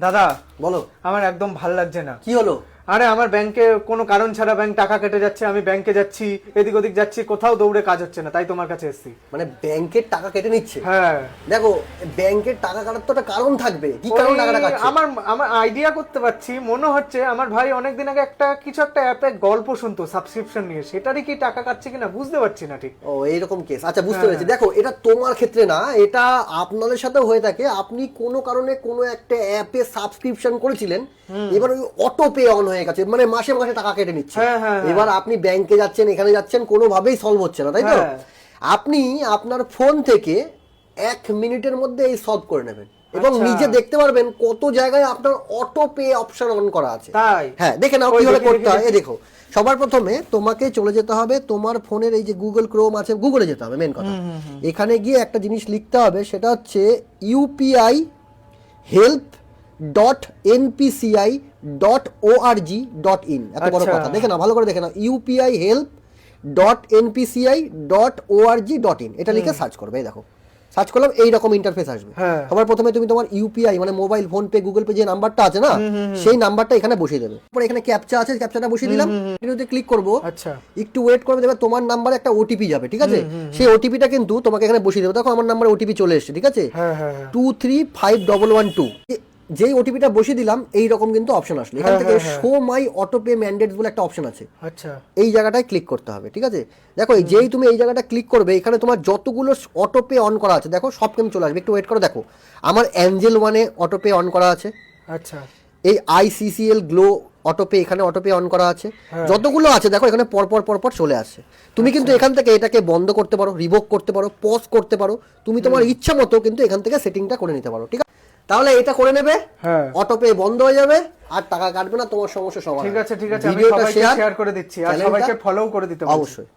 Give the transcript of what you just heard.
দাদা বলো। আমার একদম ভাল লাগছে না। কি হলো? আরে আমার ব্যাংকে কোনো কারণ ছাড়া ব্যাংক টাকা কেটে যাচ্ছে, আমি ব্যাংকে যাচ্ছি, এদিক ওদিক যাচ্ছি, কোথাও দৌড়ে কাজ হচ্ছে না, তাই তোমার কাছে এসেছি। মানে ব্যাংকের টাকা কেটে নিচ্ছে? হ্যাঁ দেখো, ব্যাংকের টাকা কাটার তো একটা কারণ থাকবে। কি কারণ টাকাটা কাটছে? আমার আইডিয়া করতে পারছি, মনে হচ্ছে আমার ভাই অনেকদিন আগে কিছু একটা অ্যাপে গল্প শুনতো সাবস্ক্রিপশন নিয়ে, সেটারই কি টাকা কাটছে কিনা বুঝতে পারছি না ঠিক। ও এইরকম কেস, আচ্ছা বুঝতে পেরেছি। দেখো, এটা তোমার ক্ষেত্রে না, এটা আপনাদের সাথেও হয়ে থাকে। আপনি কোনো কারণে কোনো একটা অ্যাপে সাবস্ক্রিপশন করেছিলেন, এবার ওই অটো পে অন হয়ে গেছে, মানে মাসে মাসে টাকা কেটে নিচ্ছে। এবার আপনি ব্যাংকে যাচ্ছেন, এখানে যাচ্ছেন, কোনোভাবেই সলভ হচ্ছে না, তাই তো? আপনি আপনার ফোন থেকে 1 মিনিটের মধ্যে এই সলভ করে নেবেন এবং নিজে দেখতে পারবেন কত জায়গায় আপনার অটো পে অপশন অন করা আছে। তাই? হ্যাঁ, দেখে নাও কিভাবে করতে হয়। এই দেখো, সবার প্রথমে তোমাকে চলে যেতে হবে তোমার ফোনের এই যে গুগল ক্রোম আছে, গুগলে যেতে হবে। মেন কথা, এখানে গিয়ে একটা জিনিস লিখতে হবে, সেটা হচ্ছে upihelp.npci.org.in। এত বড় কথা, দেখে না, ভালো করে দেখে না, upihelp.npci.org.in, এটা লিখে সার্চ করবে। এই দেখো, সার্চ করলাম, এইরকম ইন্টারফেস আসবে। সবার প্রথমে তুমি তোমার ইউপিআই মানে mobile phone pay Google pay যে নাম্বারটা আছে না, সেই নাম্বারটা এখানে বসিয়ে দেবে। তারপর এখানে ক্যাপচা আছে, ক্যাপচাটা বসিয়ে দিলাম, এটাতে ক্লিক করব। আচ্ছা, একটু ওয়েট করবে, দেখবে তোমার নাম্বারে একটা ওটিপি যাবে, ঠিক আছে? সেই ওটিপিটা কিন্তু তোমাকে এখানে বসিয়ে দেবে। দেখো আমার নাম্বারে ওটিপি চলে এসেছে, ঠিক আছে? 235112। যেই ওটিপিটা বসিয়ে দিলাম, এইরকম কিন্তু অপশন আসলো। এখান থেকে শো মাই অটো পে ম্যান্ডেটস বলে একটা অপশন আছে। আচ্ছা, এই জায়গাটায় ক্লিক করতে হবে, ঠিক আছে? দেখো, যেই তুমি এই জায়গাটা ক্লিক করবে, এখানে তোমার যতগুলো অটো পে অন করা আছে, দেখো সব কিন্তু চলে আসবে। একটু ওয়েট করো, দেখো আমার অ্যাঞ্জেল ওয়ানে অটো পে অন করা আছে। আচ্ছা, এই আইসিসিএল গ্লো অটো পে, এখানে অটো পে অন করা আছে। যতগুলো আছে দেখো এখানে পরপর চলে আসছে। তুমি কিন্তু এখান থেকে এটাকে বন্ধ করতে পারো, রিভোক করতে পারো, পজ করতে পারো, তুমি তোমার ইচ্ছা মতো কিন্তু এখান থেকে সেটিংটা করে নিতে পারো, ঠিক আছে? তাহলে এটা করে নেবে, অটো পে বন্ধ হয়ে যাবে, আর টাকা কাটবে না, তোমার সমস্যা সমাধান। ঠিক আছে, আমি সবাইকে শেয়ার করে দিচ্ছি আর সবাইকে ফলো করে দিতে বলছি। অবশ্যই।